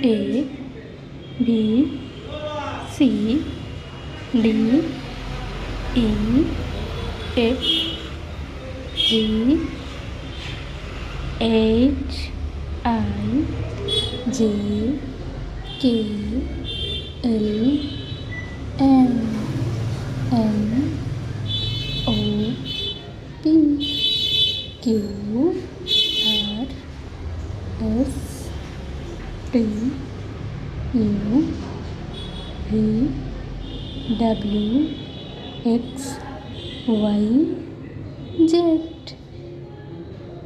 A B C D E F G H I J K L M N O P Q R S T U V W X Y Z.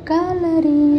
Coloring.